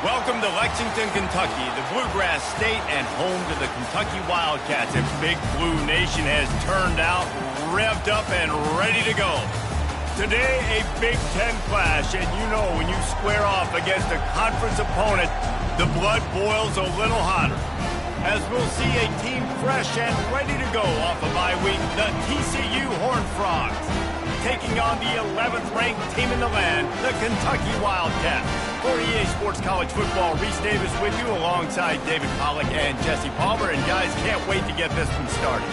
Welcome to Lexington, Kentucky, the Bluegrass State and home to the Kentucky Wildcats. And Big Blue Nation has turned out, revved up, and ready to go. Today, a Big Ten clash, and you know when you square off against a conference opponent, the blood boils a little hotter. As we'll see a team fresh and ready to go off a bye week, the TCU Horned Frogs, taking on the 11th-ranked team in the land, the Kentucky Wildcats. For EA Sports College Football, Reese Davis with you alongside David Pollack and Jesse Palmer. And guys, can't wait to get this one started.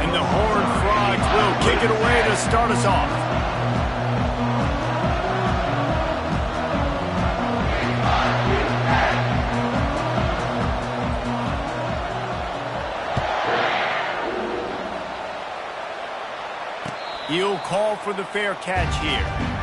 And the Horned Frogs will kick it away to start us off. He'll call for the fair catch here.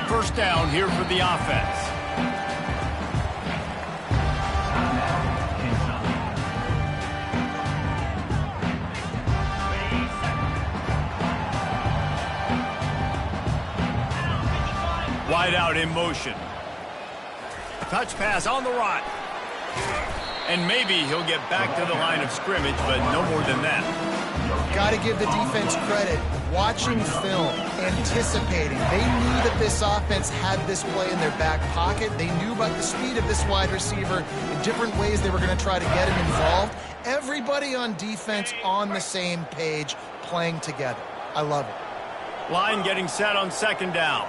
First down here for the offense. Wide out in motion. Touch pass on the run. And maybe he'll get back to the line of scrimmage, but no more than that. Got to give the defense credit. Watching film, anticipating. They knew that this offense had this play in their back pocket. They knew about the speed of this wide receiver in different ways they were going to try to get him involved. Everybody on defense on the same page, playing together. I love it. Line getting set on second down.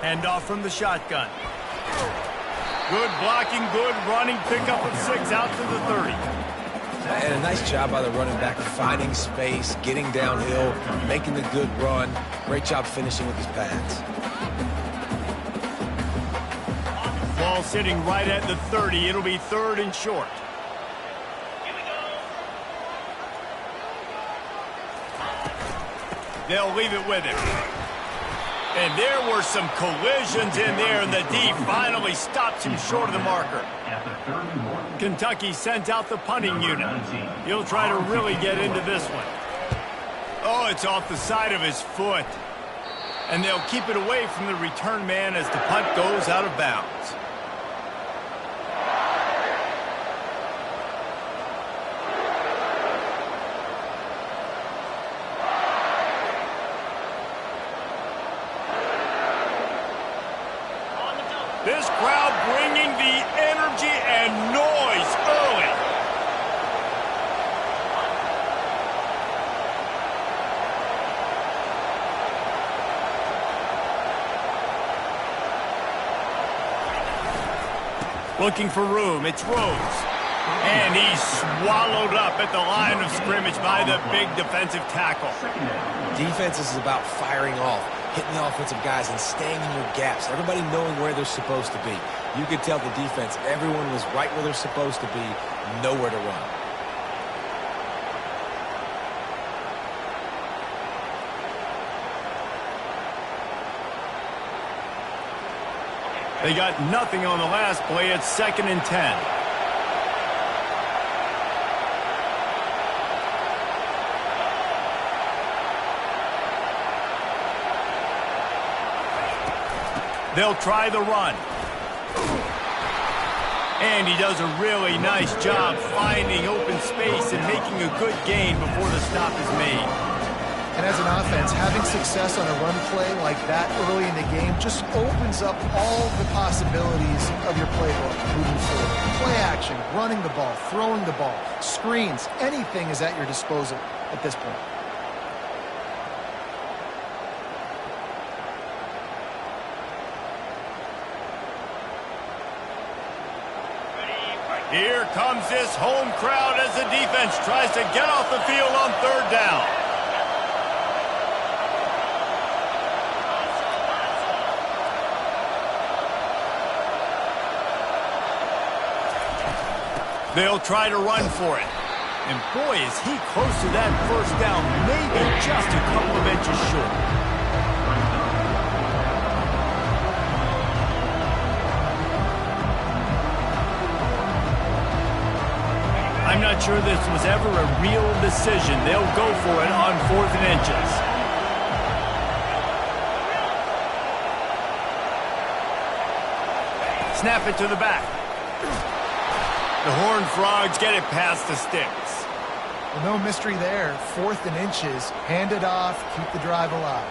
Hand off from the shotgun. Good blocking, good running, pickup of 6 out to the 30. And a nice job by the running back, finding space, getting downhill, making the good run. Great job finishing with his pads. Ball sitting right at the 30. It'll be 3rd and short. They'll leave it with him. And there were some collisions in there, and the D finally stops him short of the marker. Kentucky sent out the punting unit. He'll try to really get into this one. Oh, it's off the side of his foot. And they'll keep it away from the return man as the punt goes out of bounds. This crowd bringing the energy and noise early. Looking for room. It's Rose. And he's swallowed up at the line of scrimmage by the big defensive tackle. Defense is about firing off, hitting the offensive guys and staying in your gaps. Everybody knowing where they're supposed to be. You could tell the defense, everyone was right where they're supposed to be, nowhere to run. They got nothing on the last play. It's 2nd and 10. They'll try the run. And he does a really nice job finding open space and making a good gain before the stop is made. And as an offense, having success on a run play like that early in the game just opens up all the possibilities of your playbook moving forward. Play action, running the ball, throwing the ball, screens, anything is at your disposal at this point. Here comes this home crowd as the defense tries to get off the field on third down. They'll try to run for it. And boy, is he close to that first down, maybe just a couple of inches short. I'm not sure this was ever a real decision. They'll go for it on 4th and inches. Snap it to the back. The Horned Frogs get it past the sticks. Well, no mystery there. 4th and inches. Hand it off. Keep the drive alive.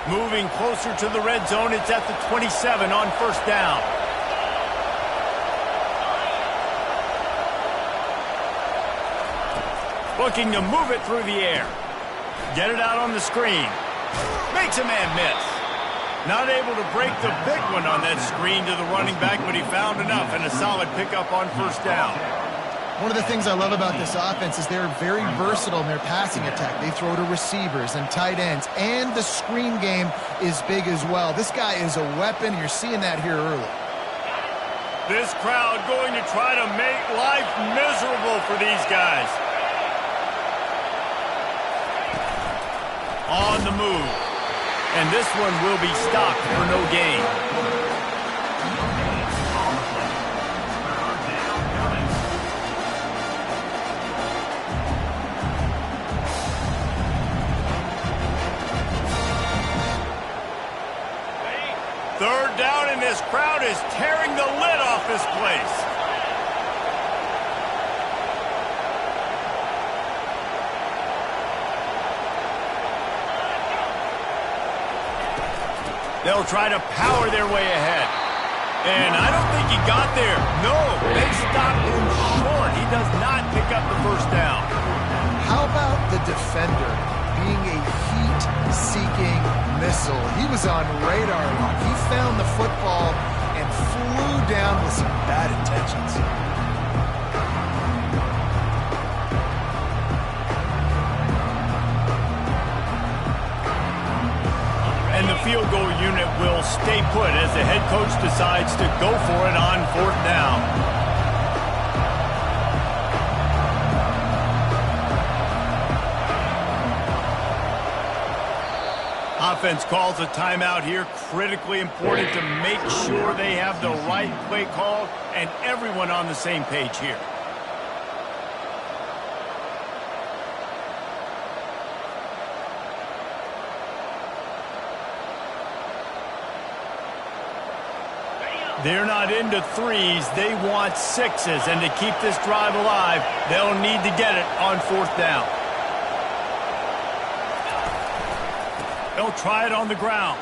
Moving closer to the red zone. It's at the 27 on first down. Looking to move it through the air. Get it out on the screen. Makes a man miss. Not able to break the big one on that screen to the running back, but he found enough and a solid pickup on first down. One of the things I love about this offense is they're very versatile in their passing attack. They throw to receivers and tight ends, and the screen game is big as well. This guy is a weapon. You're seeing that here early. This crowd going to try to make life miserable for these guys. On the move. And this one will be stopped for no gain. Third down, and this crowd is tearing the lid off this place. They'll try to power their way ahead. And I don't think he got there. No, they stopped him short. He does not pick up the first down. How about the defender being a heat-seeking missile? He was on radar lock. He found the football and flew down with some bad intentions. And the field goal unit will stay put as the head coach decides to go for it on fourth down. Offense calls a timeout here. Critically important to make sure they have the right play call and everyone on the same page here. They're not into threes. They want sixes. And to keep this drive alive, they'll need to get it on fourth down. They'll try it on the ground.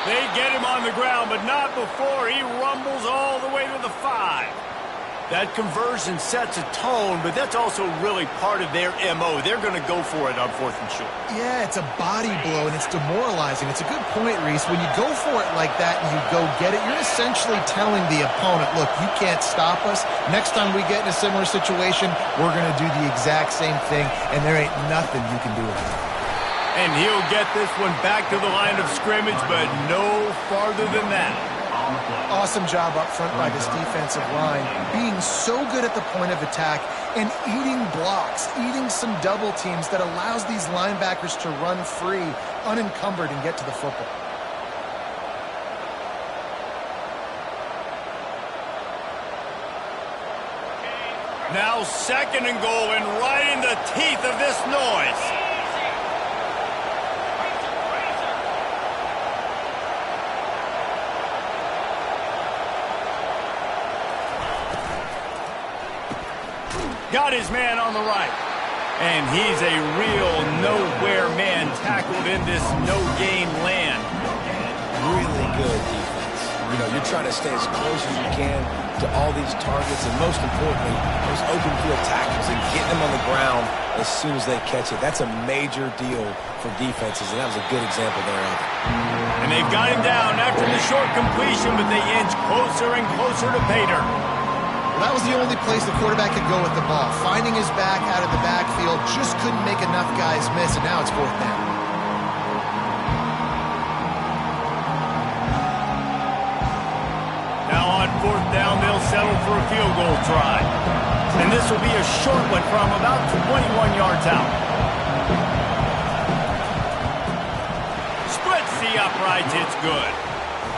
They get him on the ground, but not before he rumbles all the way to the 5. That conversion sets a tone, but that's also really part of their MO. They're going to go for it on fourth and short. Yeah, it's a body blow, and it's demoralizing. It's a good point, Reese. When you go for it like that and you go get it, you're essentially telling the opponent, look, you can't stop us. Next time we get in a similar situation, we're going to do the exact same thing, and there ain't nothing you can do about it. And he'll get this one back to the line of scrimmage, but no farther than that. Awesome job up front by this defensive line, being so good at the point of attack and eating blocks, eating some double teams that allows these linebackers to run free, unencumbered, and get to the football. Now second and goal, and right in the teeth of this noise. Got his man on the right. And he's a real nowhere man tackled in this no-gain land. Really good defense. You know, you're trying to stay as close as you can to all these targets, and most importantly, those open field tackles and getting them on the ground as soon as they catch it. That's a major deal for defenses, and that was a good example there of it. And they've got him down after the short completion, but they inch closer and closer to pay dirt. Well, that was the only place the quarterback could go with the ball. Finding his back out of the backfield, just couldn't make enough guys miss, and now it's 4th down. Now on 4th down, they'll settle for a field goal try. And this will be a short one from about 21 yards out. Splits the uprights, it's good.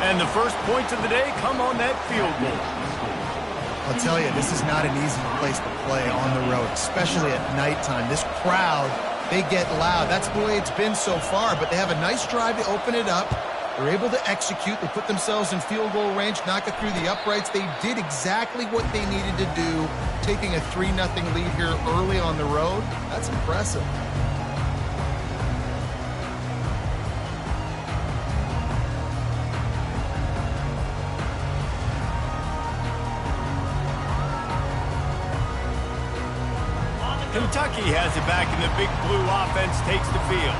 And the first points of the day come on that field goal. I'll tell you, this is not an easy place to play on the road, especially at nighttime. This crowd, they get loud. That's the way it's been so far, but they have a nice drive to open it up. They're able to execute. They put themselves in field goal range, knock it through the uprights. They did exactly what they needed to do, taking a 3-0 lead here early on the road. That's impressive. Kentucky has it back, and the Big Blue offense takes the field.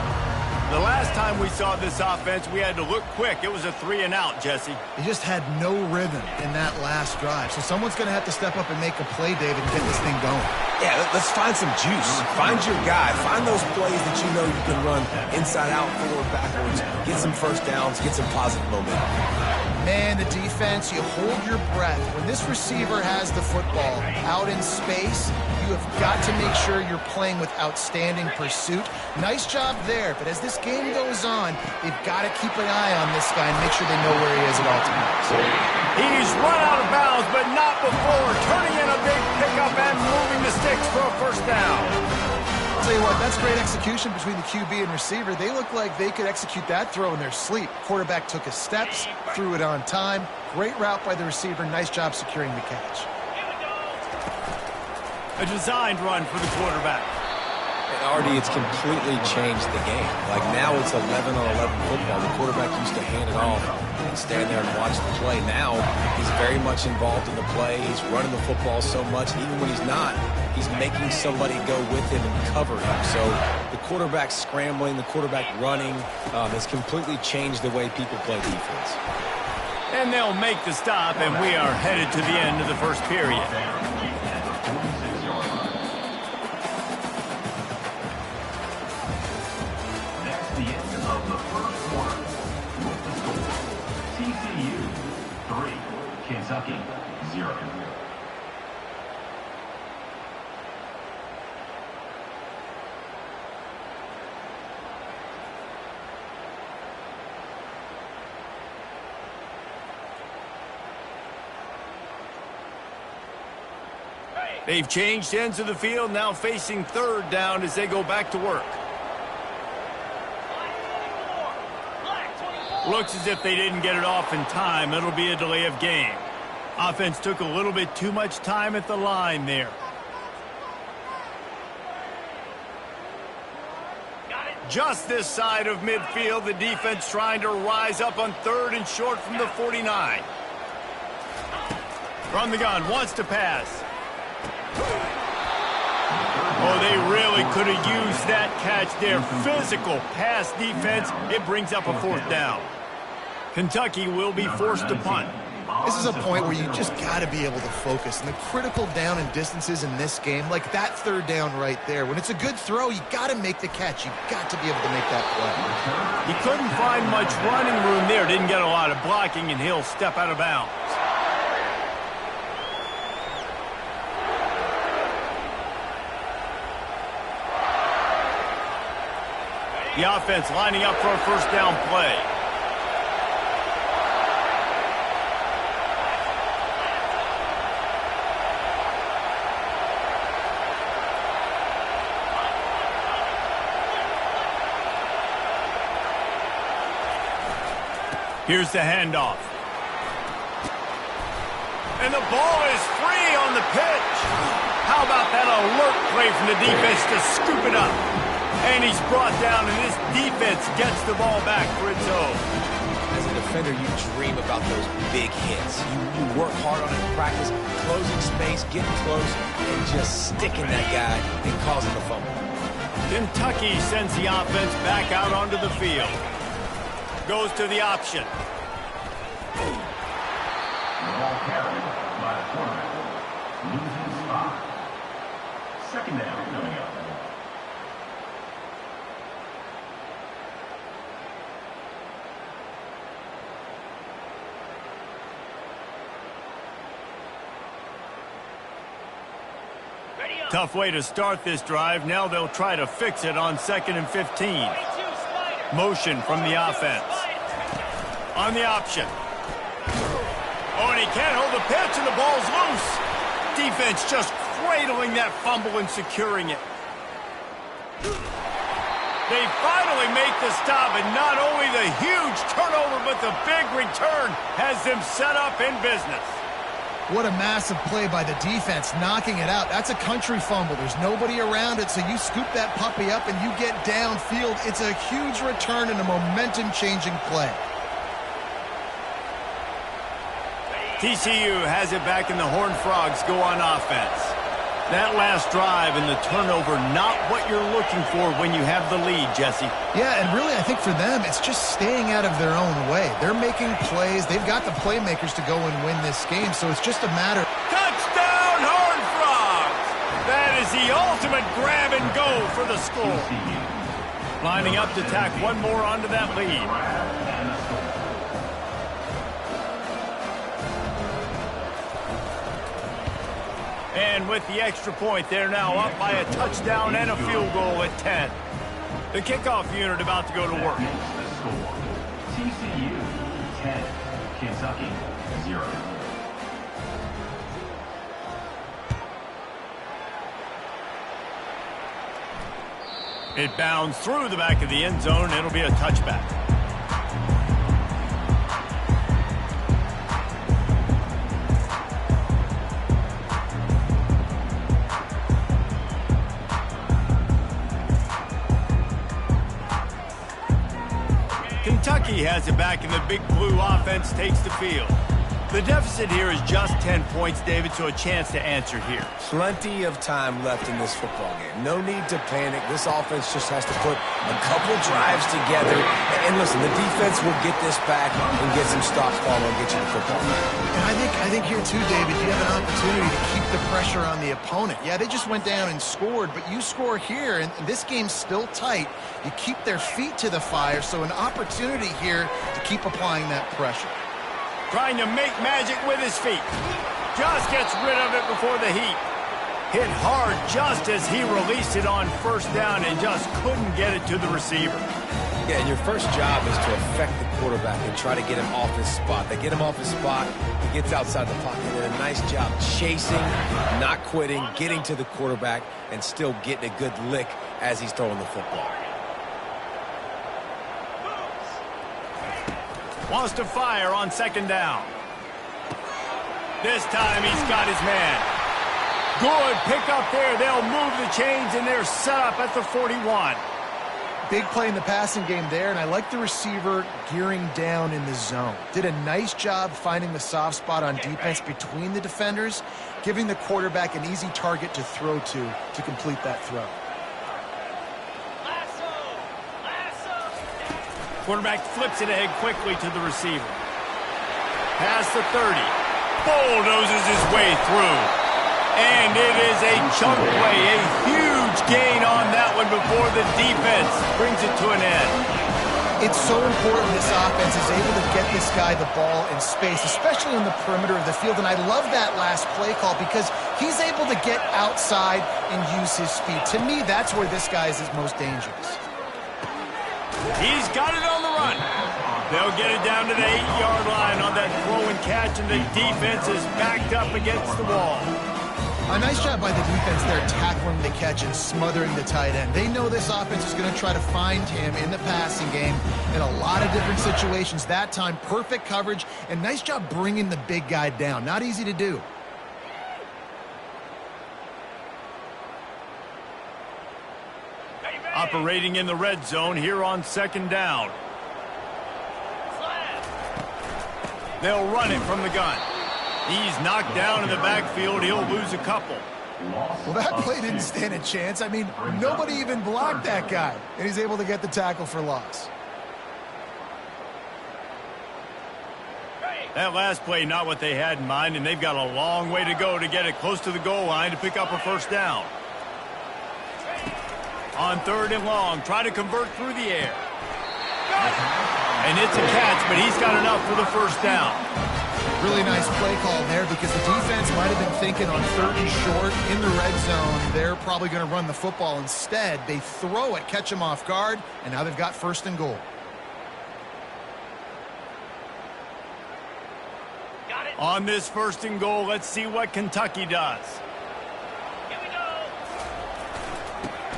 The last time we saw this offense, we had to look quick. It was a 3-and-out, Jesse. They just had no rhythm in that last drive. So someone's going to have to step up and make a play, David, and get this thing going. Yeah, let's find some juice. Find your guy. Find those plays that you know you can run inside out, forward, backwards. Get some first downs. Get some positive momentum. Man, the defense, you hold your breath. When this receiver has the football out in space, you have got to make sure you're playing with outstanding pursuit. Nice job there, but as this game goes on, they've got to keep an eye on this guy and make sure they know where he is at all times. He's run out of bounds, but not before turning in a big pickup and moving the sticks for a first down. I'll tell you what, that's great execution between the QB and receiver. They look like they could execute that throw in their sleep. Quarterback took his steps, threw it on time. Great route by the receiver. Nice job securing the catch. A designed run for the quarterback. And Artie, it's completely changed the game. Like now it's 11 on 11 football. The quarterback used to hand it off and stand there and watch the play. Now he's very much involved in the play. He's running the football so much. And even when he's not, he's making somebody go with him and cover him. So the quarterback scrambling, the quarterback running has completely changed the way people play defense. And they'll make the stop, and we are headed to the end of the first period. Kentucky 0. They've changed ends of the field, now facing 3rd down as they go back to work. Looks as if they didn't get it off in time. It'll be a delay of game. Offense took a little bit too much time at the line there. Just this side of midfield, the defense trying to rise up on 3rd and short from the 49. From the gun, wants to pass. Oh, they really could have used that catch there. Physical pass defense. It brings up a 4th down. Kentucky will be forced to punt. This is a point where you just got to be able to focus. And the critical down and distances in this game, like that 3rd down right there, when it's a good throw, you got to make the catch. You got to be able to make that play. He couldn't find much running room there. Didn't get a lot of blocking, and he'll step out of bounds. The offense lining up for a first down play. Here's the handoff. And the ball is free on the pitch. How about that alert play from the defense to scoop it up? And he's brought down, and this defense gets the ball back for its own. As a defender, you dream about those big hits. You work hard on it in practice, closing space, getting close, and just sticking that guy and causing the fumble. Kentucky sends the offense back out onto the field. Goes to the option. The ball carried by the quarterback. Losing spot. Second down coming up. Tough way to start this drive. Now they'll try to fix it on 2nd and 15. Motion from the offense. On the option. Oh, and he can't hold the pitch, and the ball's loose. Defense just cradling that fumble and securing it. They finally make the stop, and not only the huge turnover, but the big return has them set up in business. What a massive play by the defense, knocking it out. That's a country fumble. There's nobody around it, so you scoop that puppy up and you get downfield. It's a huge return and a momentum-changing play. TCU has it back, and the Horned Frogs go on offense. That last drive and the turnover, not what you're looking for when you have the lead, Jesse. Yeah, and really, I think for them, it's just staying out of their own way. They're making plays. They've got the playmakers to go and win this game, so it's just a matter. Touchdown, Horned Frogs! That is the ultimate grab and go for the score. Lining up to tack one more onto that lead. And with the extra point, they're now up by a touchdown and a field goal at 10. The kickoff unit about to go to work. The score. TCU 10, Kentucky 0. It bounds through the back of the end zone. It'll be a touchback. Kentucky has it back, and the Big Blue offense takes the field. The deficit here is just 10 points, David, so a chance to answer here. Plenty of time left in this football game. No need to panic. This offense just has to put a couple drives together. And listen, the defense will get this back and get some stops following and get you the football. And I think here too, David, you have an opportunity to keep the pressure on the opponent. Yeah, they just went down and scored, but you score here, and this game's still tight. You keep their feet to the fire, so an opportunity here to keep applying that pressure. Trying to make magic with his feet. Just gets rid of it before the heat. Hit hard just as he released it on first down and just couldn't get it to the receiver. Yeah, and your first job is to affect the quarterback and try to get him off his spot. They get him off his spot, he gets outside the pocket, and a nice job chasing, not quitting, getting to the quarterback, and still getting a good lick as he's throwing the football. Wants to fire on second down. This time he's got his man. Good pick up there. They'll move the chains, and they're set up at the 41. Big play in the passing game there, and I like the receiver gearing down in the zone. Did a nice job finding the soft spot on defense between the defenders, giving the quarterback an easy target to throw to complete that throw. Quarterback flips it ahead quickly to the receiver. Past the 30. Bulldozes his way through. And it is a chunk play, a huge gain on that one before the defense brings it to an end. It's so important this offense is able to get this guy the ball in space, especially in the perimeter of the field. And I love that last play call because he's able to get outside and use his speed. To me, that's where this guy is his most dangerous. He's got it on the run. They'll get it down to the 8-yard line on that throw and catch, and the defense is backed up against the wall. A nice job by the defense there tackling the catch and smothering the tight end. They know this offense is going to try to find him in the passing game in a lot of different situations. That time, perfect coverage, and nice job bringing the big guy down. Not easy to do. Operating in the red zone here on second down. They'll run it from the gun. He's knocked down in the backfield. He'll lose a couple. Well, that play didn't stand a chance. I mean, nobody even blocked that guy, and he's able to get the tackle for loss. That last play, not what they had in mind, and they've got a long way to go to get it close to the goal line to pick up a first down. On 3rd and long, try to convert through the air. And it's a catch, but he's got enough for the first down. Really nice play call there because the defense might have been thinking on 3rd and short in the red zone. They're probably going to run the football instead. They throw it, catch them off guard, and now they've got 1st and goal. On this 1st and goal, let's see what Kentucky does. Here we go.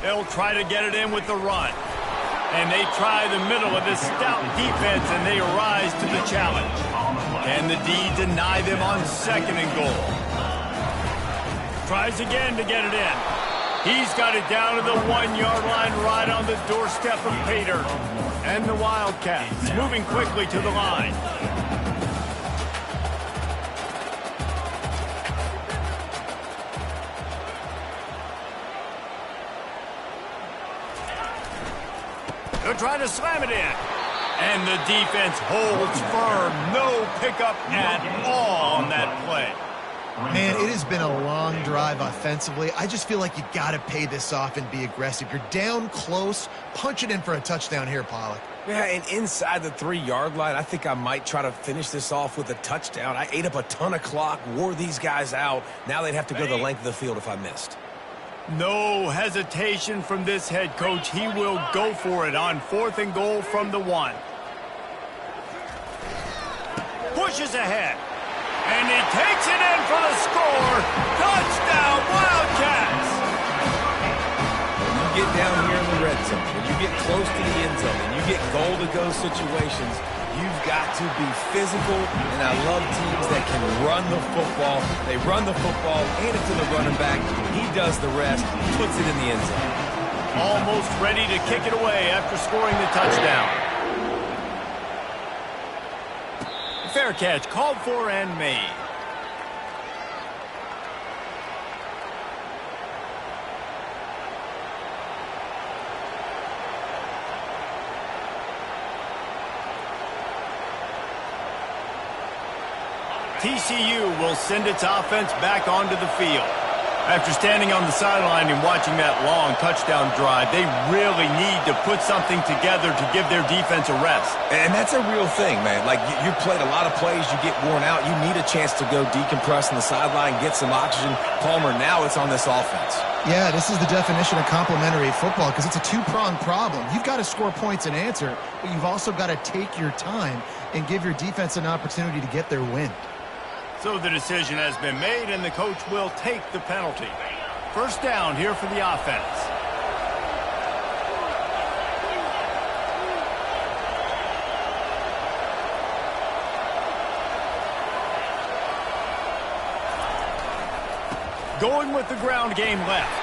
They'll try to get it in with the run. And they try the middle of this stout defense, and they rise to the challenge. And the D deny them on 2nd and goal. Tries again to get it in. He's got it down to the 1-yard line right on the doorstep of Pater. And the Wildcats moving quickly to the line. They'll try to slam it in. And the defense holds firm. No pickup at all on that play. Man, it has been a long drive offensively. I just feel like you got to pay this off and be aggressive. You're down close. Punch it in for a touchdown here, Pollock. Yeah, and inside the 3-yard line, I think I might try to finish this off with a touchdown. I ate up a ton of clock, wore these guys out. Now they'd have to go the length of the field if I missed. No hesitation from this head coach. He will go for it on 4th and goal from the 1. Pushes ahead. And he takes it in for the score. Touchdown, Wildcats! When you get down here in the red zone, when you get close to the end zone, and you get goal-to-go situations, you've got to be physical, and I love teams that can run the football. They run the football, hand it to the running back. He does the rest, puts it in the end zone. Almost ready to kick it away after scoring the touchdown. Fair catch, called for and made. TCU will send its offense back onto the field. After standing on the sideline and watching that long touchdown drive, they really need to put something together to give their defense a rest. And that's a real thing, man. Like, you played a lot of plays, you get worn out. You need a chance to go decompress on the sideline, get some oxygen. Palmer, now it's on this offense. Yeah, this is the definition of complementary football because it's a two-pronged problem. You've got to score points and answer, but you've also got to take your time and give your defense an opportunity to get their win. So the decision has been made, and the coach will take the penalty. First down here for the offense. Going with the ground game left.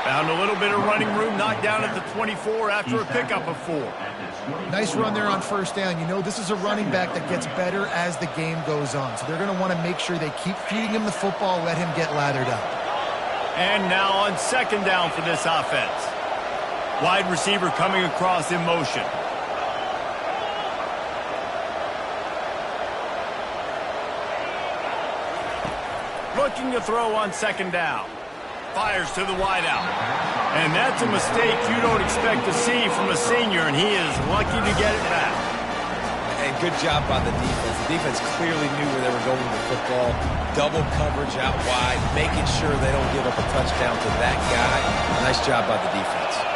Found a little bit of running room, knocked down at the 24 after a pickup of 4. Nice run there on first down. You know, this is a running back that gets better as the game goes on. So they're going to want to make sure they keep feeding him the football, let him get lathered up. And now on 2nd down for this offense. Wide receiver coming across in motion. Looking to throw on 2nd down. Fires to the wideout. And that's a mistake you don't expect to see from a senior, and he is lucky to get it back. And good job by the defense. The defense clearly knew where they were going with the football. Double coverage out wide, making sure they don't give up a touchdown to that guy. Nice job by the defense.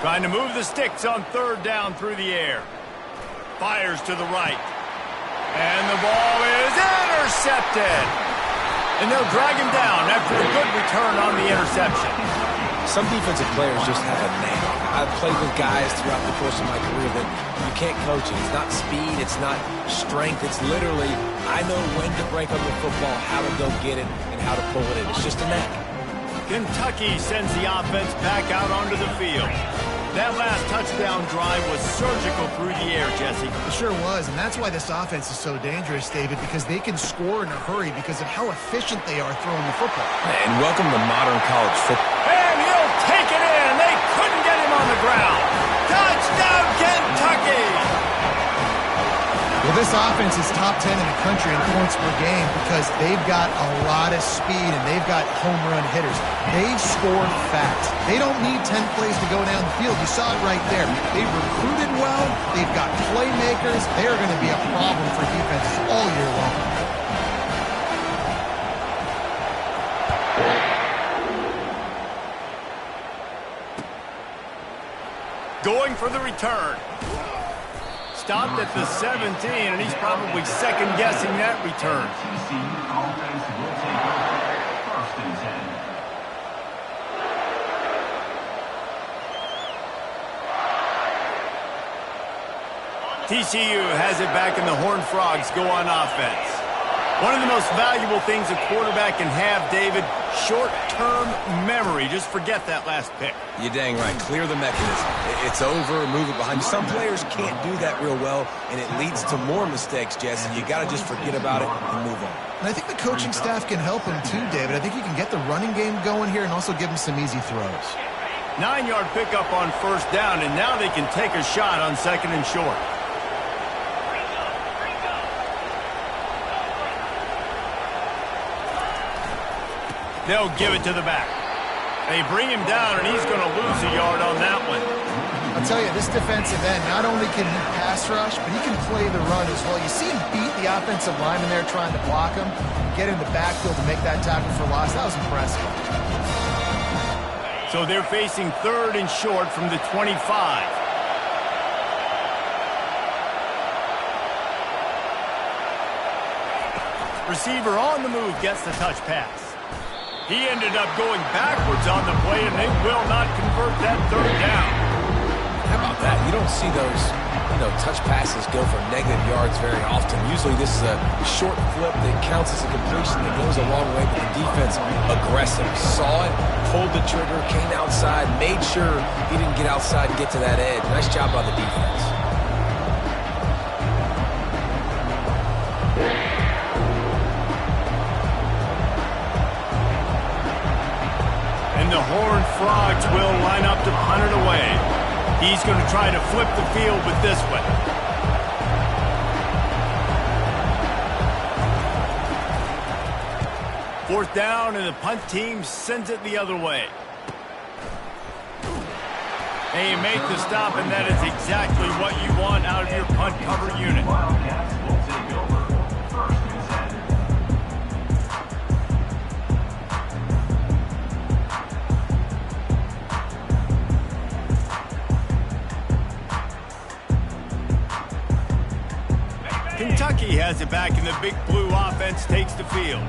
Trying to move the sticks on 3rd down through the air. Fires to the right. And the ball is intercepted. And they'll drag him down after a good return on the interception. Some defensive players just have a knack. I've played with guys throughout the course of my career that you can't coach it. It's not speed, it's not strength. It's literally, I know when to break up the football, how to go get it, and how to pull it in. It's just a knack. Kentucky sends the offense back out onto the field. That last touchdown drive was surgical through the air, Jesse. It sure was, and that's why this offense is so dangerous, David, because they can score in a hurry because of how efficient they are throwing the football. And welcome to modern college football. And he'll take it in. They couldn't get him on the ground. Touchdown, Kentucky! Well, this offense is top 10 in the country in points per game because they've got a lot of speed and they've got home run hitters. They score fast. They don't need 10 plays to go down the field. You saw it right there. They've recruited well. They've got playmakers. They're going to be a problem for defenses all year long. Going for the return. Stopped at the 17, and he's probably second-guessing that return. TC offense will take over 1st and 10. TCU has it back, and the Horned Frogs go on offense. One of the most valuable things a quarterback can have, David, short-term memory. Just forget that last pick. You're dang right. Clear the mechanism. It's over, move it behind you. Some players can't do that real well, and it leads to more mistakes, Jesse. You got to just forget about it and move on. And I think the coaching staff can help him too, David. I think he can get the running game going here and also give him some easy throws. 9-yard pickup on 1st down, and now they can take a shot on 2nd and short. They'll give it to the back. They bring him down, and he's going to lose a yard on that one. I'll tell you, this defensive end, not only can he pass rush, but he can play the run as well. You see him beat the offensive lineman there trying to block him, get in the backfield to make that tackle for loss. That was impressive. So they're facing 3rd and short from the 25. Receiver on the move gets the touch pass. He ended up going backwards on the play, and they will not convert that 3rd down. How about that? You don't see those, touch passes go for negative yards very often. Usually this is a short flip that counts as a completion that goes a long way, but the defense aggressive. Saw it, pulled the trigger, came outside, made sure he didn't get outside and get to that edge. Nice job by the defense. The Horned Frogs will line up to punt it away. He's going to try to flip the field with this one. Fourth down, and the punt team sends it the other way. They make the stop, and that is exactly what you want out of your punt cover unit. Wildcats will take over 1st and 10. Kentucky has it back, and the big blue offense takes the field.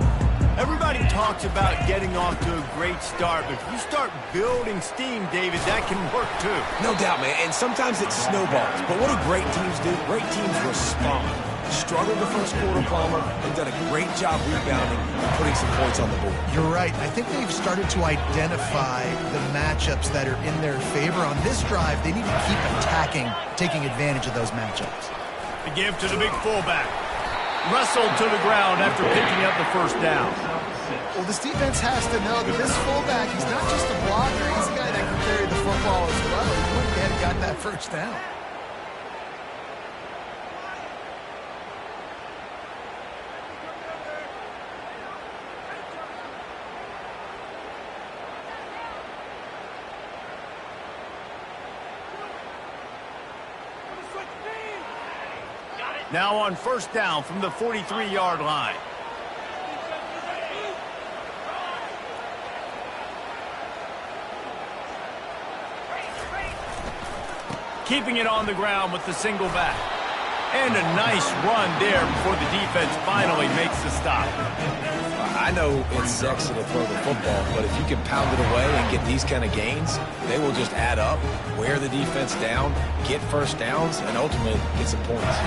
Everybody talks about getting off to a great start, but if you start building steam, David, that can work too. No doubt, man, and sometimes it snowballs. But what do great teams do? Great teams respond. Struggled the first quarter, Palmer, and done a great job rebounding and putting some points on the board. You're right. I think they've started to identify the matchups that are in their favor. On this drive, they need to keep attacking, taking advantage of those matchups. The give to the big fullback. Wrestled to the ground after picking up the 1st down. Well, this defense has to know that this fullback, he's not just a blocker. He's a guy that can carry the football as well. He went ahead and got that 1st down. Now on 1st down from the 43-yard line. Keeping it on the ground with the single back. And a nice run there before the defense finally makes the stop. I know it's sexy to throw the football, but if you can pound it away and get these kind of gains, they will just add up, wear the defense down, get first downs, and ultimately get some points.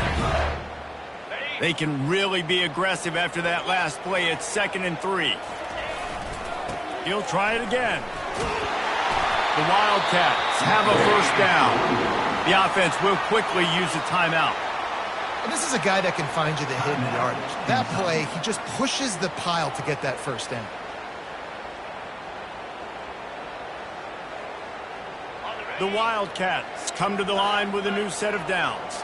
They can really be aggressive after that last play. It's 2nd and 3. He'll try it again. The Wildcats have a first down. The offense will quickly use a timeout. And this is a guy that can find you the hidden yardage. That play, he just pushes the pile to get that first down. The Wildcats come to the line with a new set of downs.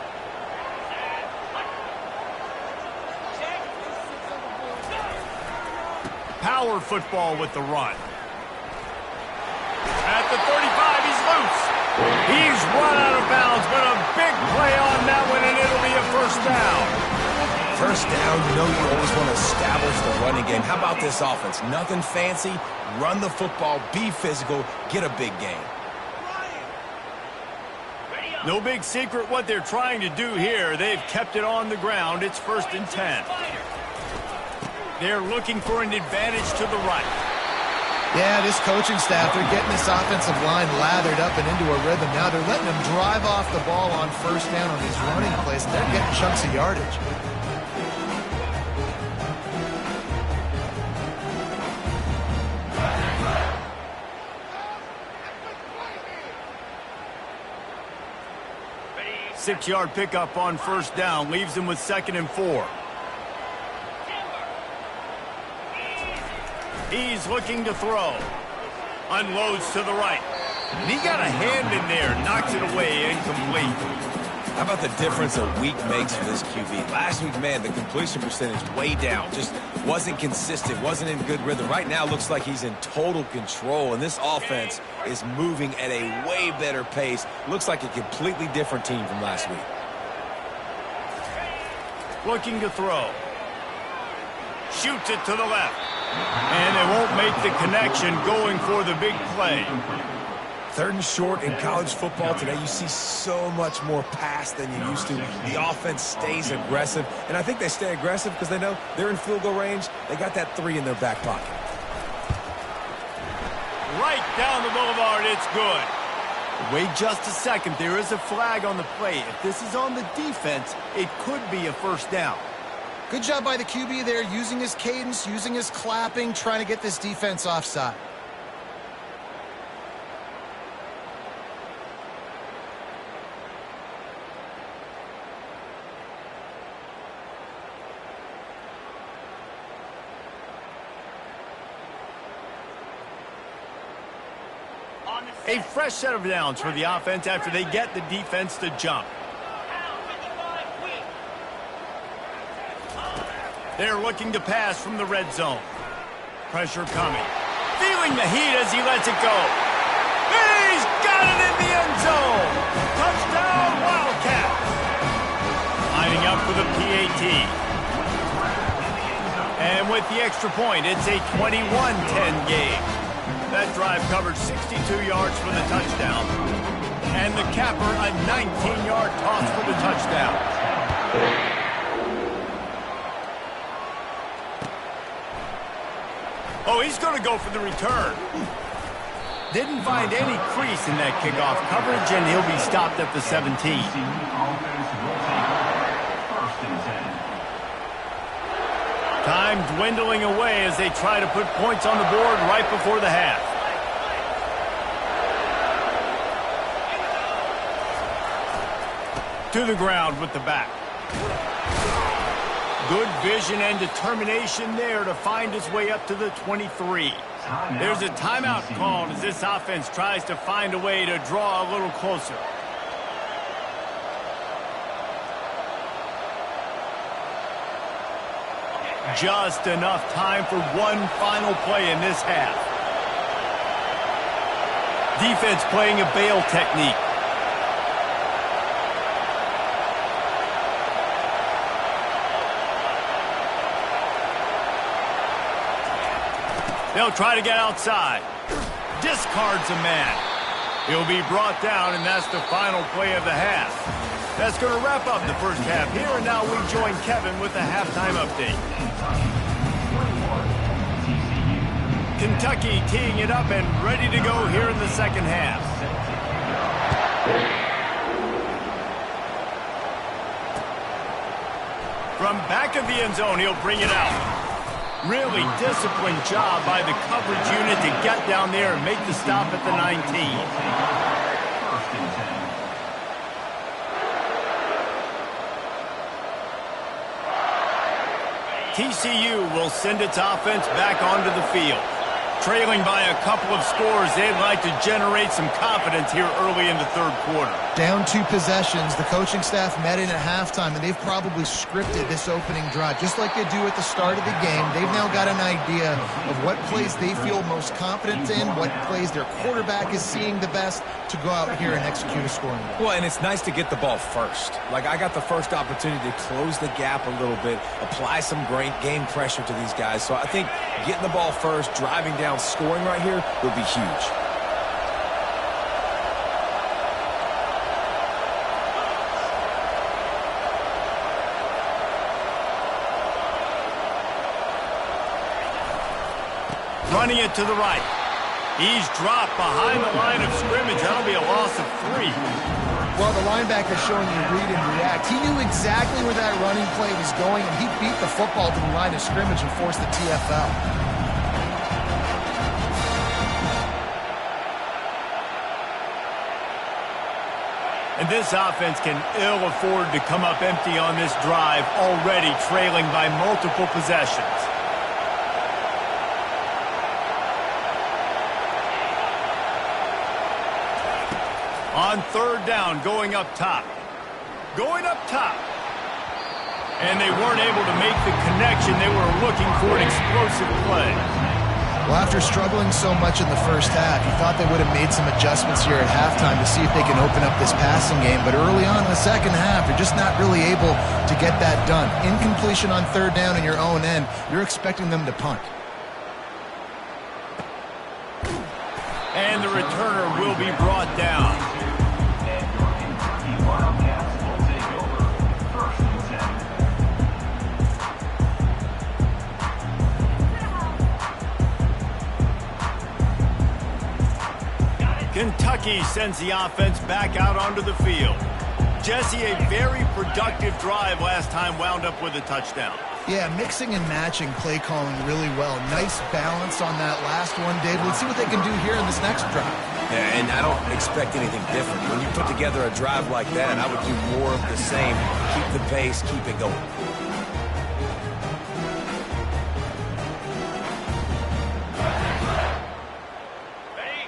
Power football with the run. At the 35, he's loose. He's run out of bounds, but a big play on that one, and it'll be a first down. First down, you know you always want to establish the running game. How about this offense? Nothing fancy. Run the football, be physical, get a big gain. No big secret what they're trying to do here. They've kept it on the ground. It's 1st and 10. They're looking for an advantage to the right. Yeah, this coaching staff, they're getting this offensive line lathered up and into a rhythm. Now they're letting them drive off the ball on first down on these running plays, and they're getting chunks of yardage. Six-yard pickup on first down leaves them with 2nd and 4. He's looking to throw. Unloads to the right. And he got a hand in there. Knocks it away. Incomplete. How about the difference a week makes for this QB? Last week, man, the completion percentage way down. Just wasn't consistent, wasn't in good rhythm. Right now, looks like he's in total control, and this offense is moving at a way better pace. Looks like a completely different team from last week. Looking to throw. Shoots it to the left. And they won't make the connection going for the big play. 3rd and short in college football today, you see so much more pass than you used to. The offense stays aggressive, and I think they stay aggressive because they know they're in field goal range. They got that 3 in their back pocket. Right down the boulevard, it's good. Wait just a second. There is a flag on the play. If this is on the defense, it could be a first down. Good job by the QB there, using his cadence, using his clapping, trying to get this defense offside. A fresh set of downs for the offense after they get the defense to jump. They're looking to pass from the red zone. Pressure coming. Feeling the heat as he lets it go. He's got it in the end zone. Touchdown, Wildcats. Lining up for the PAT. And with the extra point, it's a 21-10 game. That drive covered 62 yards for the touchdown. And the capper, a 19-yard toss for the touchdown. Oh, he's going to go for the return. Didn't find any crease in that kickoff coverage, and he'll be stopped at the 17. Time dwindling away as they try to put points on the board right before the half. To the ground with the back. Good vision and determination there to find his way up to the 23. There's a timeout called as this offense tries to find a way to draw a little closer. Just enough time for one final play in this half. Defense playing a bail technique. They'll try to get outside. Discards a man. He'll be brought down, and that's the final play of the half. That's going to wrap up the first half here, and now we join Kevin with the halftime update. Kentucky teeing it up and ready to go here in the second half. From back of the end zone, he'll bring it out. Really disciplined job by the coverage unit to get down there and make the stop at the 19. TCU will send its offense back onto the field. Trailing by a couple of scores, they'd like to generate some confidence here early in the third quarter. Down 2 possessions, the coaching staff met in at halftime, and they've probably scripted this opening drive. Just like they do at the start of the game, they've now got an idea of what plays they feel most confident in, what plays their quarterback is seeing the best to go out here and execute a scoring. Well, and it's nice to get the ball first. Like, I got the first opportunity to close the gap a little bit, apply some great game pressure to these guys. So I think getting the ball first, driving down, scoring right here would be huge. Running it to the right. He's dropped behind the line of scrimmage. That'll be a loss of 3. Well, the linebacker's showing you read and react. He knew exactly where that running play was going, and he beat the football to the line of scrimmage and forced the TFL. And this offense can ill afford to come up empty on this drive, already trailing by multiple possessions. On third down, going up top. Going up top. And they weren't able to make the connection. They were looking for an explosive play. Well, after struggling so much in the first half, you thought they would have made some adjustments here at halftime to see if they can open up this passing game. But early on in the second half, you're just not really able to get that done. Incompletion on third down in your own end, you're expecting them to punt. And the returner will be brought down. Kentucky sends the offense back out onto the field. Jesse, a very productive drive last time wound up with a touchdown. Yeah, mixing and matching play calling really well. Nice balance on that last one, Dave. Let's see what they can do here in this next drive. Yeah, and I don't expect anything different. When you put together a drive like that, I would do more of the same. Keep the pace, keep it going.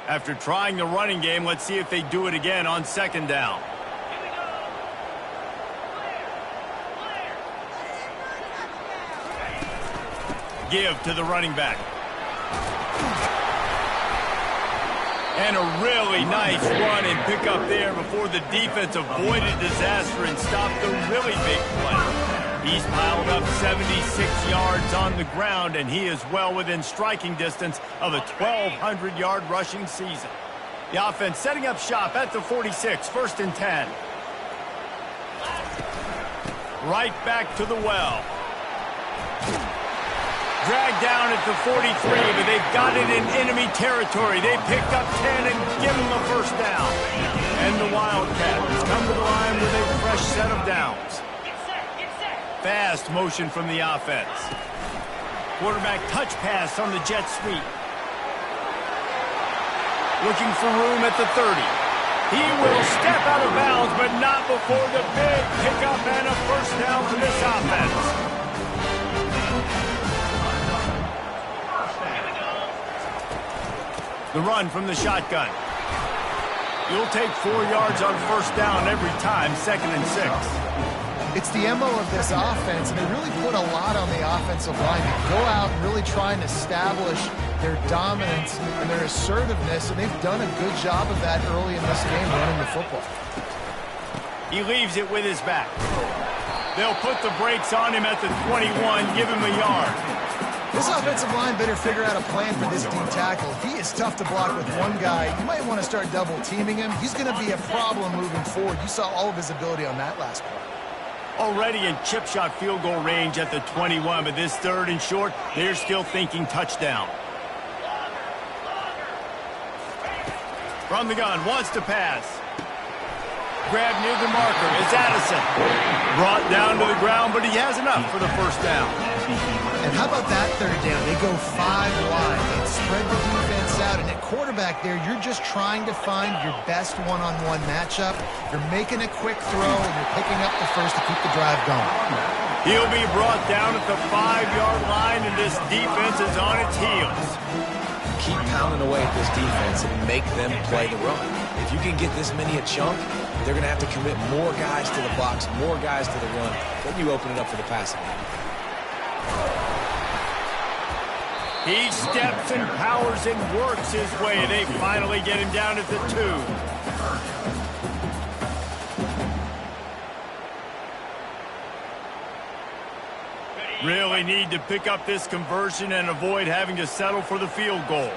After trying the running game, let's see if they do it again on second down. Give to the running back. And a really nice run and pick up there before the defense avoided disaster and stopped the really big play. He's piled up 76 yards on the ground, and he is well within striking distance of a 1,200-yard rushing season. The offense setting up shop at the 46, 1st and 10. Right back to the well. Dragged down at the 43, but they've got it in enemy territory. They picked up 10 and give them a first down. And the Wildcats come to the line with a fresh set of downs. Fast motion from the offense. Quarterback touch pass on the jet sweep. Looking for room at the 30. He will step out of bounds, but not before the big pickup and a first down for this offense. The run from the shotgun. You'll take 4 yards on first down every time, 2nd and 6. It's the MO of this offense, and they really put a lot on the offensive line to go out and really try and establish their dominance and their assertiveness, and they've done a good job of that early in this game running the football. He leaves it with his back. They'll put the brakes on him at the 21, give him a yard. This offensive line better figure out a plan for this D tackle. He is tough to block with one guy. You might want to start double teaming him. He's going to be a problem moving forward. You saw all of his ability on that last play. Already in chip shot field goal range at the 21, but this 3rd and short, they're still thinking touchdown. From the gun, wants to pass. Grab near the marker. It's Addison. Brought down to the ground, but he has enough for the first down. And how about that third down? They go 5 wide. They spread the defense out. And at quarterback there, you're just trying to find your best one-on-one matchup. You're making a quick throw, and you're picking up the first to keep the drive going. He'll be brought down at the 5-yard line, and this defense is on its heels. Keep pounding away at this defense and make them play the run. If you can get this many a chunk, they're going to have to commit more guys to the box, more guys to the run. Then you open it up for the passing game. He steps and powers and works his way. They finally get him down at the 2. Really need to pick up this conversion and avoid having to settle for the field goal.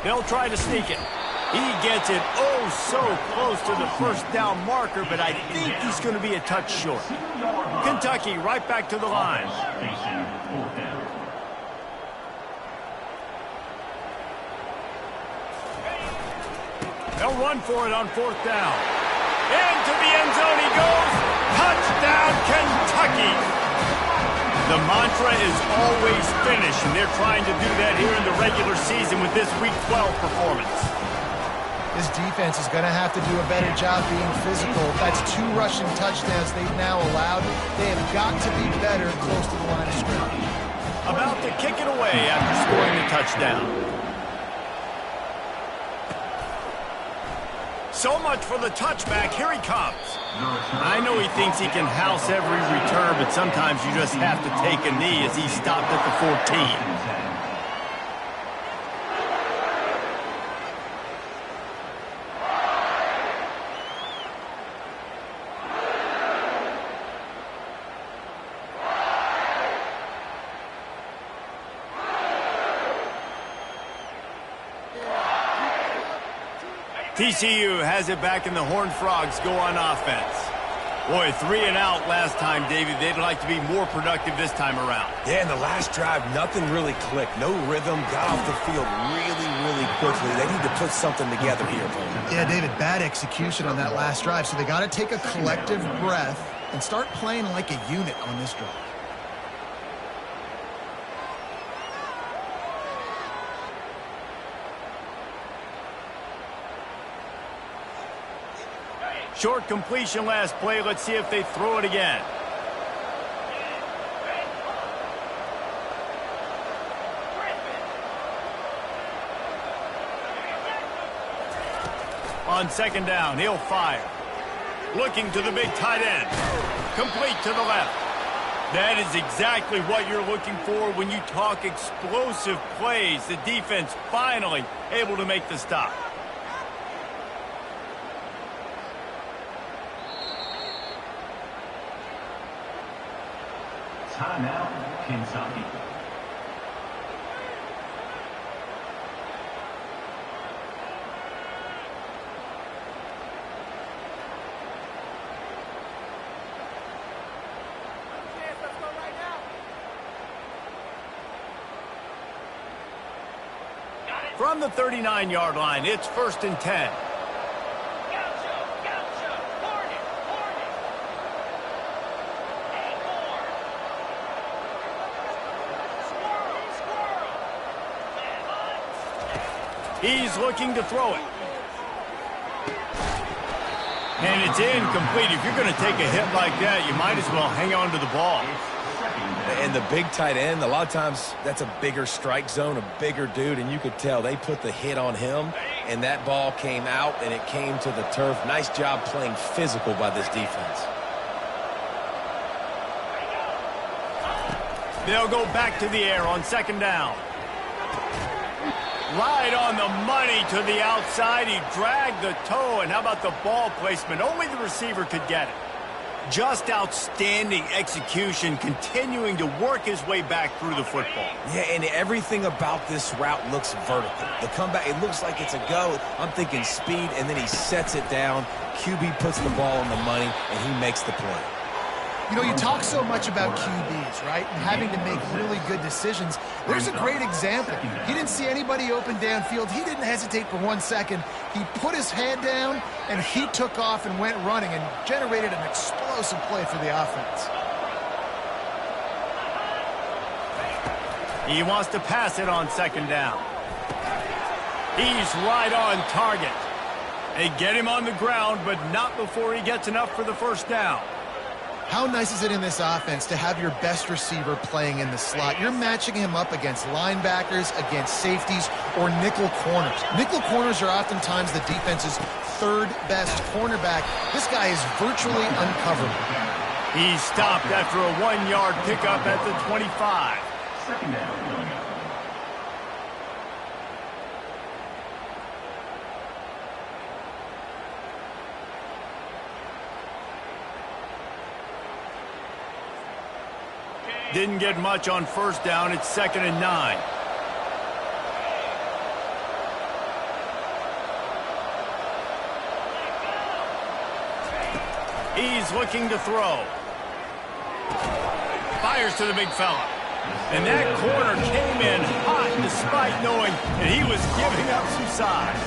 They'll try to sneak it. He gets it oh so close to the first down marker, but I think he's going to be a touch short. Kentucky right back to the line. They'll run for it on 4th down. Into the end zone he goes. Touchdown, Kentucky. The mantra is always finish, and they're trying to do that here in the regular season with this Week 12 performance. This defense is going to have to do a better job being physical. That's 2 rushing touchdowns they've now allowed. They have got to be better close to the line of scrimmage. About to kick it away after scoring the touchdown. So much for the touchback. Here he comes. I know he thinks he can house every return, but sometimes you just have to take a knee as he stopped at the 14. TCU has it back, and the Horned Frogs go on offense. Boy, 3 and out last time, David. They'd like to be more productive this time around. Yeah, in the last drive, nothing really clicked. No rhythm, got off the field really quickly. They need to put something together here. Yeah, David, bad execution on that last drive. So they got to take a collective breath and start playing like a unit on this drive. Short completion last play. Let's see if they throw it again. On 2nd down, he'll fire. Looking to the big tight end. Complete to the left. That is exactly what you're looking for when you talk explosive plays. The defense finally able to make the stop. Timeout, Kentucky. From the 39-yard line, it's 1st and 10. He's looking to throw it. And it's incomplete. If you're going to take a hit like that, you might as well hang on to the ball. And the big tight end, a lot of times that's a bigger strike zone, a bigger dude, and you could tell they put the hit on him, and that ball came out, and it came to the turf. Nice job playing physical by this defense. They'll go back to the air on 2nd down. Right on the money to the outside. He dragged the toe, and how about the ball placement? Only the receiver could get it. Just outstanding execution, continuing to work his way back through the football. Yeah, and everything about this route looks vertical. The comeback, it looks like it's a go. I'm thinking speed, and then he sets it down. QB puts the ball on the money, and he makes the play. You know, you talk so much about QBs, right, and having to make really good decisions. There's a great example. He didn't see anybody open downfield. He didn't hesitate for 1 second. He put his head down, and he took off and went running and generated an explosive play for the offense. He wants to pass it on second down. He's right on target. They get him on the ground, but not before he gets enough for the first down. How nice is it in this offense to have your best receiver playing in the slot? You're matching him up against linebackers, against safeties, or nickel corners. Nickel corners are oftentimes the defense's third best cornerback. This guy is virtually uncoverable. He's stopped after a 1-yard pickup at the 25. Second down. Didn't get much on first down. It's 2nd and 9. He's looking to throw. Fires to the big fella. And that corner came in hot despite knowing that he was giving up some size.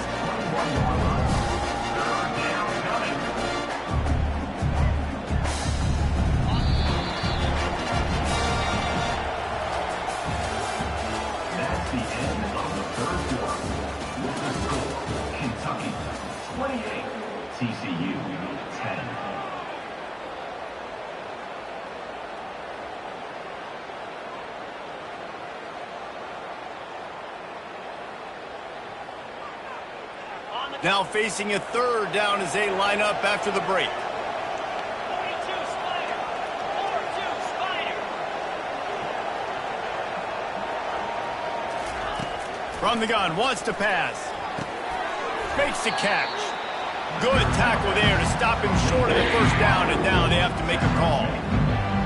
That's the end of the third quarter. With the score, Kentucky 28, TCU 10. Now facing a third down as they line up after the break. From the gun, wants to pass. Makes the catch. Good tackle there to stop him short of the first down, and now they have to make a call.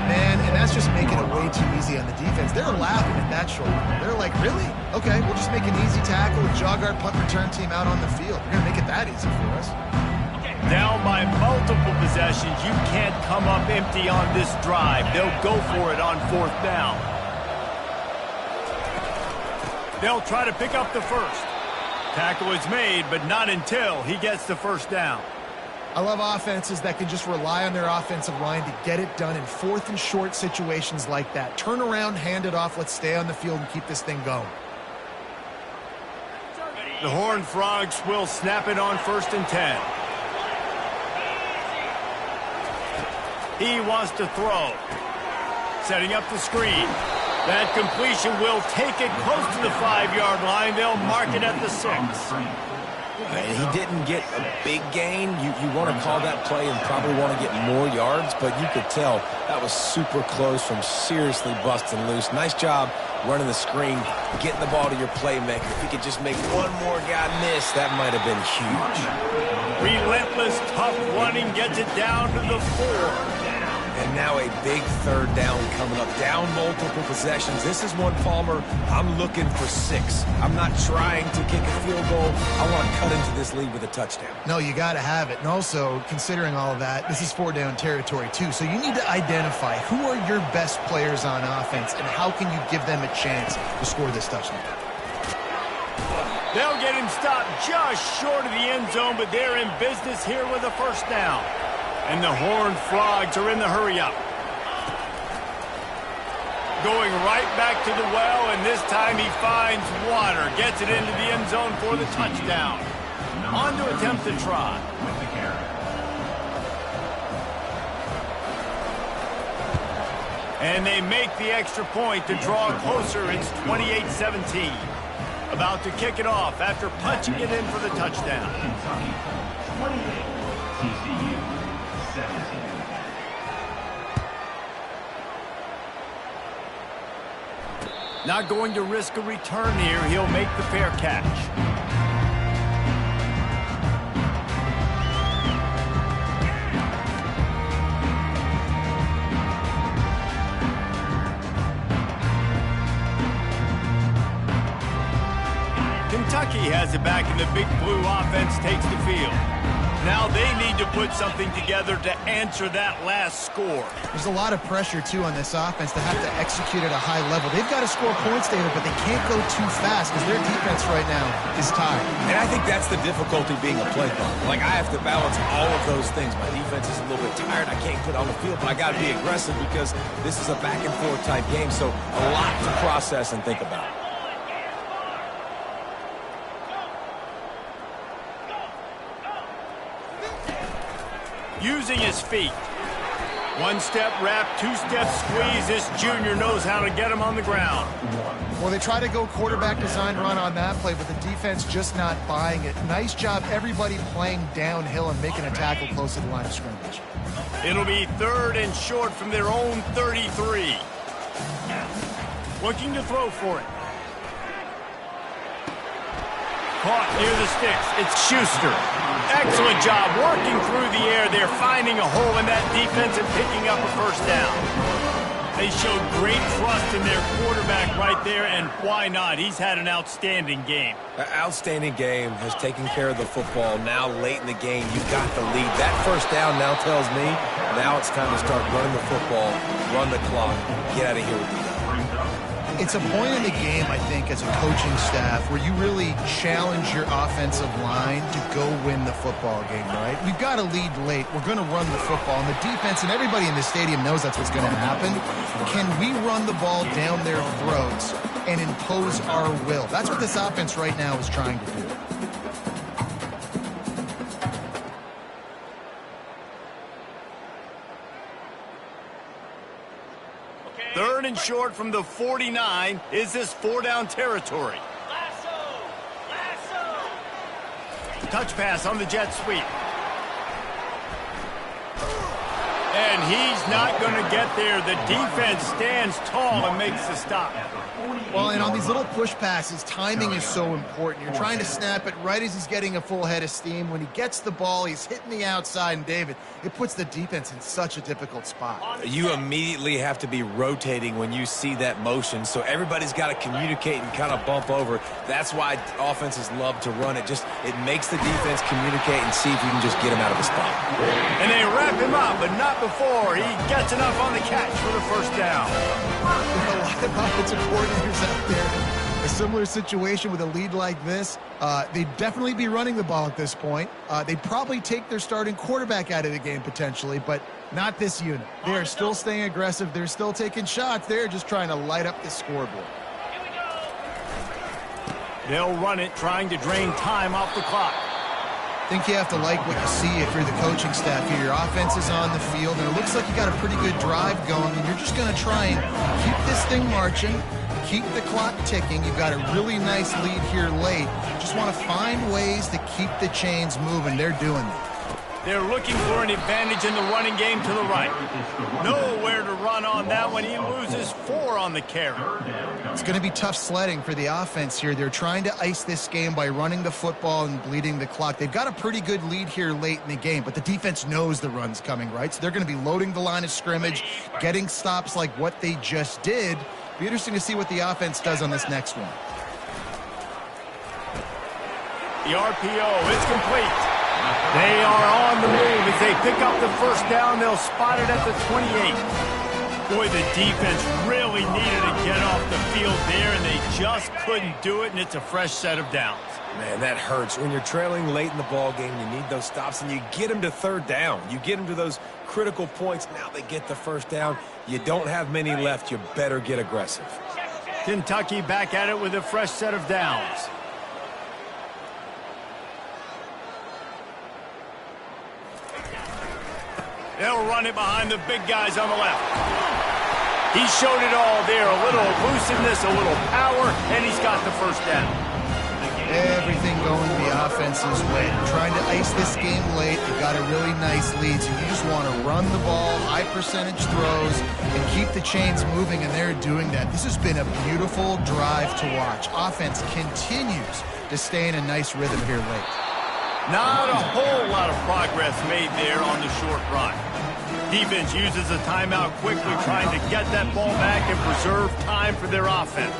Man, and that's just making it way too easy on the defense. They're laughing at that shoulder. They're like, really? Okay, we'll just make an easy tackle and jog our punt return team out on the field. We're going to make it that easy for us. Down by multiple possessions, you can't come up empty on this drive. They'll go for it on 4th down. They'll try to pick up the first. Tackle is made, but not until he gets the first down. I love offenses that can just rely on their offensive line to get it done in 4th and short situations like that. Turn around, hand it off, let's stay on the field and keep this thing going. The Horned Frogs will snap it on 1st and 10. He wants to throw. Setting up the screen. That completion will take it close to the 5-yard line. They'll mark it at the 6. And he didn't get a big gain. You want to call that play and probably want to get more yards, but you could tell that was super close from seriously busting loose. Nice job running the screen, getting the ball to your playmaker. If he could just make one more guy miss, that might have been huge. Relentless, tough running gets it down to the 4. And now a big 3rd down coming up. Down multiple possessions. This is one, Palmer, I'm looking for 6. I'm not trying to kick a field goal. I want to cut into this lead with a touchdown. No, you got to have it. And also, considering all of that, this is 4-down territory too. So you need to identify who are your best players on offense and how can you give them a chance to score this touchdown. They'll get him stopped just short of the end zone, but they're in business here with a first down. And the Horned Frogs are in the hurry-up. Going right back to the well, and this time he finds water. Gets it into the end zone for the touchdown. On to attempt to try. And they make the extra point to draw closer. It's 28-17. About to kick it off after punching it in for the touchdown. Kentucky 28, TCU 17. Not going to risk a return here. He'll make the fair catch. Kentucky has it back, and the Big Blue offense takes the field. Now they need to put something together to answer that last score. There's a lot of pressure, too, on this offense to have to execute at a high level. They've got to score points, David, but they can't go too fast because their defense right now is tired. And I think that's the difficulty being a play caller. Like, I have to balance all of those things. My defense is a little bit tired. I can't put on the field, but I got to be aggressive because this is a back-and-forth type game, so a lot to process and think about. Using his feet. One-step wrap, two-step squeeze. This junior knows how to get him on the ground. Well, they try to go quarterback design run on that play, but the defense just not buying it. Nice job, everybody playing downhill and making a tackle close to the line of scrimmage. It'll be 3rd and short from their own 33. Looking to throw for it. Caught near the sticks. It's Schuster. Excellent job working through the air. They're finding a hole in that defense and picking up a first down. They showed great trust in their quarterback right there, and why not? He's had an outstanding game. An outstanding game, has taken care of the football. Now late in the game, you've got the lead. That first down now tells me now it's time to start running the football, run the clock, get out of here with the It's a point in the game, I think, as a coaching staff where you really challenge your offensive line to go win the football game, right? We've got to lead late. We're going to run the football. And the defense and everybody in the stadium knows that's what's going to happen. Can we run the ball down their throats and impose our will? That's what this offense right now is trying to do. 3rd and short from the 49. Is this 4-down territory? Touch pass on the jet sweep. And he's not going to get there. The defense stands tall and makes the stop. Well, and on these little push passes, timing is so important. You're trying to snap it right as he's getting a full head of steam. When he gets the ball, he's hitting the outside, and David, it puts the defense in such a difficult spot. You immediately have to be rotating when you see that motion, so everybody's got to communicate and kind of bump over. That's why offenses love to run it. It makes the defense communicate and see if you can just get him out of the spot. And they wrap him up, but not before he gets enough on the catch for the first down. With a lot of offensive coordinators out there, a similar situation with a lead like this, they'd definitely be running the ball at this point. They'd probably take their starting quarterback out of the game potentially, but not this unit. They are still staying aggressive. They're still taking shots. They're just trying to light up the scoreboard. They'll run it, trying to drain time off the clock. I think you have to like what you see if you're the coaching staff here. Your offense is on the field, and it looks like you got a pretty good drive going, and you're just going to try and keep this thing marching, keep the clock ticking. You've got a really nice lead here late. Just want to find ways to keep the chains moving. They're doing that. They're looking for an advantage in the running game to the right. Nowhere to run on that one. He loses 4 on the carry. It's going to be tough sledding for the offense here. They're trying to ice this game by running the football and bleeding the clock. They've got a pretty good lead here late in the game, but the defense knows the run's coming, right? So they're going to be loading the line of scrimmage, getting stops like what they just did. Be interesting to see what the offense does on this next one. The RPO is complete. They are on the move. As they pick up the first down, they'll spot it at the 28. Boy, the defense really needed to get off the field there, and they just couldn't do it, and it's a fresh set of downs. Man, that hurts. When you're trailing late in the ball game, you need those stops, and you get them to 3rd down. You get them to those critical points. Now they get the first down. You don't have many left. You better get aggressive. Kentucky back at it with a fresh set of downs. They'll run it behind the big guys on the left. He showed it all there. A little elusiveness, a little power, and he's got the first down. Everything going the offense's way. Trying to ice this game late. They've got a really nice lead, so you just want to run the ball, high percentage throws, and keep the chains moving, and they're doing that. This has been a beautiful drive to watch. Offense continues to stay in a nice rhythm here late. Not a whole lot of progress made there on the short run. Defense uses a timeout quickly, trying to get that ball back and preserve time for their offense.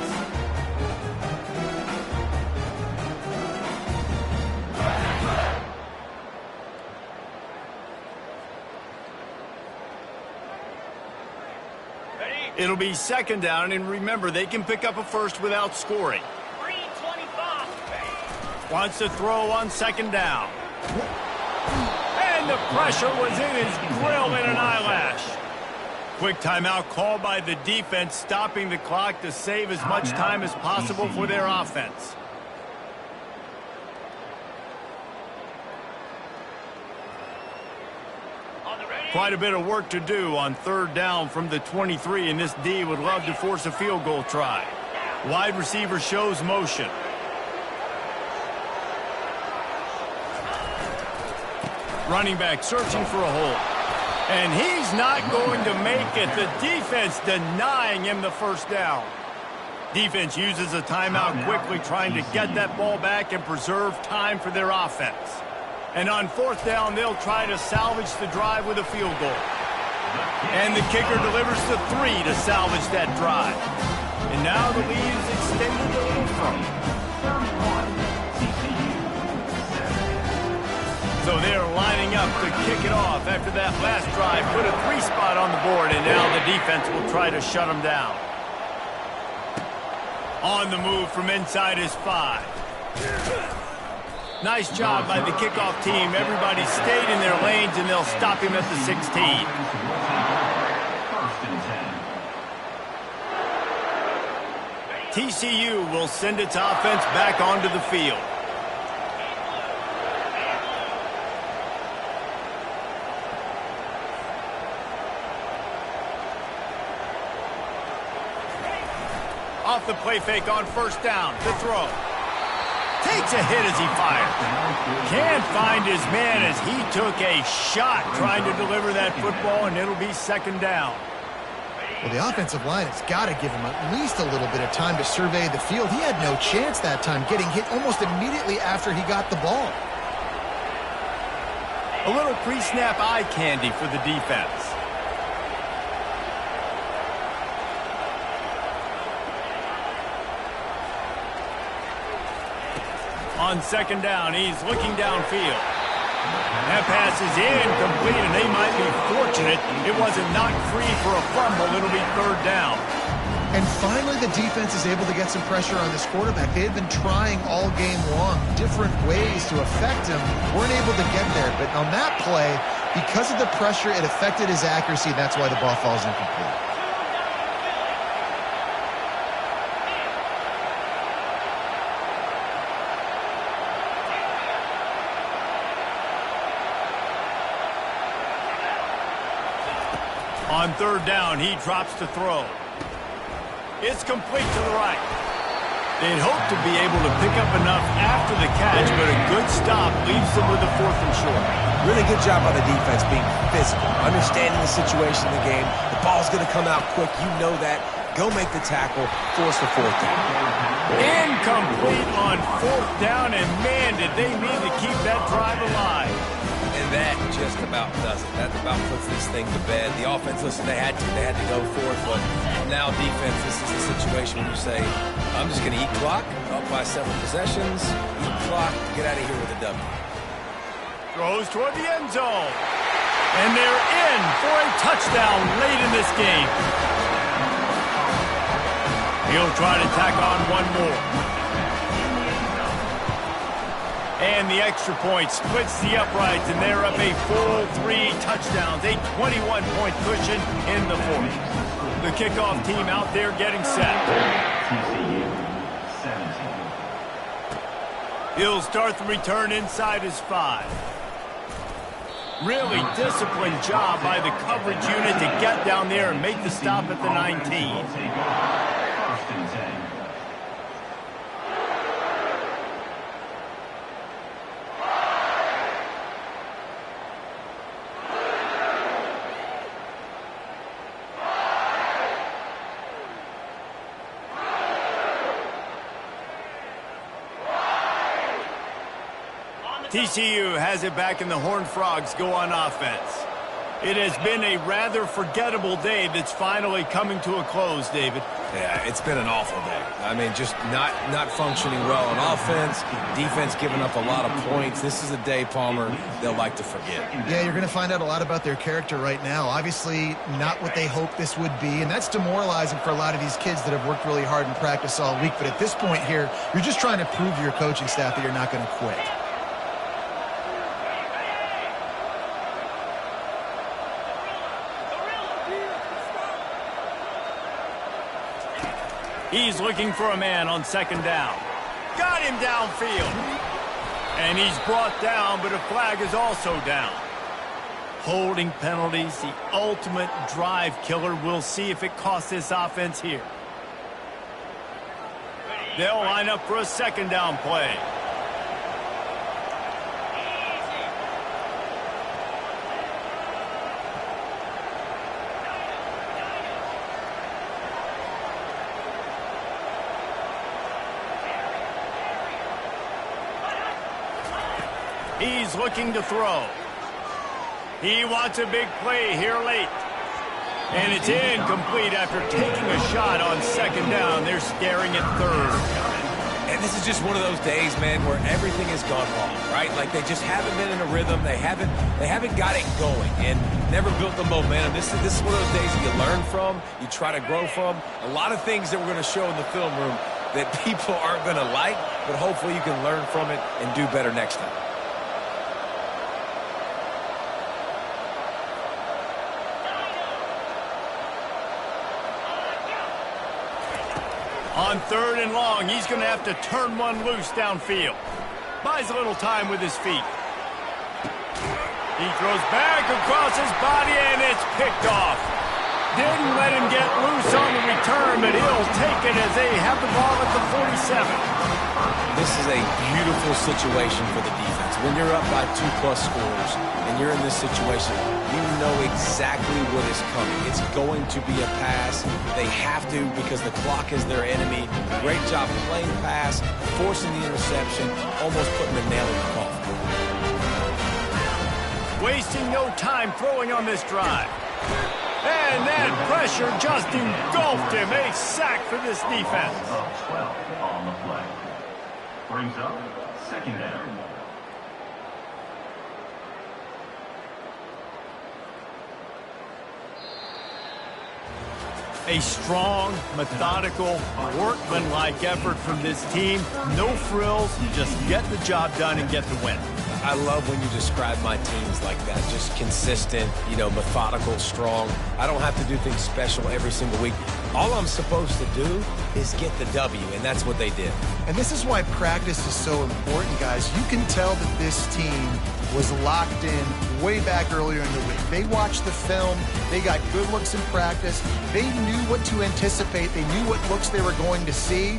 It'll be second down, and remember, they can pick up a first without scoring. 3:25. Wants to throw on second down. And the pressure was in his grill in an eyelash. Quick timeout called by the defense, stopping the clock to save as much time as possible for their offense. Quite a bit of work to do on third down from the 23, and this D would love to force a field goal try. Wide receiver shows motion. Running back searching for a hole. And he's not going to make it. The defense denying him the first down. Defense uses a timeout quickly, trying to get that ball back and preserve time for their offense. And on fourth down, they'll try to salvage the drive with a field goal. And the kicker delivers the 3 to salvage that drive. And now the lead is extended a little further. So they're lining up to kick it off after that last drive. Put a 3 spot on the board, and now the defense will try to shut them down. On the move from inside his 5. Nice job by the kickoff team. Everybody stayed in their lanes, and they'll stop him at the 16. TCU will send its offense back onto the field. Off the play fake on first down. The throw. Takes a hit as he fires. Can't find his man as he took a shot trying to deliver that football, and it'll be second down. Well, the offensive line has got to give him at least a little bit of time to survey the field. He had no chance that time, getting hit almost immediately after he got the ball. A little pre-snap eye candy for the defense. On second down, he's looking downfield. That pass is incomplete, and they might be fortunate it wasn't knocked free for a fumble. It'll be third down. And finally, the defense is able to get some pressure on this quarterback. They had been trying all game long, different ways to affect him. Weren't able to get there, but on that play, because of the pressure, it affected his accuracy. That's why the ball falls incomplete. On third down, he drops to throw. It's complete to the right. They'd hope to be able to pick up enough after the catch, but a good stop leaves them with a 4th and short. Really good job by the defense being physical, understanding the situation in the game. The ball's going to come out quick. You know that. Go make the tackle, force the 4th down. Incomplete on 4th down, and man, did they need to keep that drive alive. And that just about does it. That about puts this thing to bed. The offense, listen, they had to go for it, but now defense, this is the situation where you say, I'm just going to eat clock, up by several possessions, eat clock, get out of here with a W. Throws toward the end zone. And they're in for a touchdown late in this game. He'll try to tack on one more. And the extra point splits the uprights, and they're up a full 3 touchdowns, a 21-point cushion in the 4th. The kickoff team out there getting set. He'll start the return inside his 5. Really disciplined job by the coverage unit to get down there and make the stop at the 19. First and 10. TCU has it back, and the Horned Frogs go on offense. It has been a rather forgettable day that's finally coming to a close, David. Yeah, it's been an awful day. I mean, just not functioning well on offense, defense giving up a lot of points. This is a day, Palmer, they'll like to forget. Yeah, you're going to find out a lot about their character right now. Obviously, not what they hoped this would be, and that's demoralizing for a lot of these kids that have worked really hard in practice all week. But at this point here, you're just trying to prove to your coaching staff that you're not going to quit. He's looking for a man on second down. Got him downfield. And he's brought down, but a flag is also down. Holding penalties, the ultimate drive killer. We'll see if it costs this offense here. They'll line up for a second down play. He's looking to throw. He wants a big play here late. And it's incomplete after taking a shot on second down. They're staring at third. And this is just one of those days, man, where everything has gone wrong, right? Like they just haven't been in a rhythm. They haven't got it going and never built the momentum. This is one of those days that you learn from, you try to grow from. A lot of things that we're going to show in the film room that people aren't going to like, but hopefully you can learn from it and do better next time. On third and long, he's going to have to turn one loose downfield. Buys a little time with his feet. He throws back across his body, and it's picked off. Didn't let him get loose on the return, but he'll take it as they have the ball at the 47. This is a beautiful situation for the defense. When you're up by 2+ scores and you're in this situation, you know exactly what is coming. It's going to be a pass. They have to because the clock is their enemy. Great job playing pass, forcing the interception, almost putting the nail in the coffin. Wasting no time throwing on this drive. And that pressure just engulfed him. A sack for this defense. 12 on the play. Brings up second down. A strong, methodical, workmanlike effort from this team. No frills, just get the job done and get the win. I love when you describe my teams like that. Just consistent, methodical, strong. I don't have to do things special every single week. All I'm supposed to do is get the W, and that's what they did. And this is why practice is so important, guys. You can tell that this team was locked in way back earlier in the week. They watched the film. They got good looks in practice. They knew what to anticipate. They knew what looks they were going to see.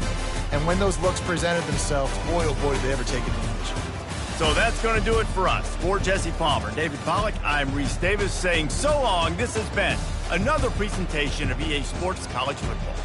And when those looks presented themselves, boy, oh boy, did they ever take advantage. So that's going to do it for us. For Jesse Palmer, David Pollack, I'm Reese Davis saying so long. This has been another presentation of EA Sports College Football.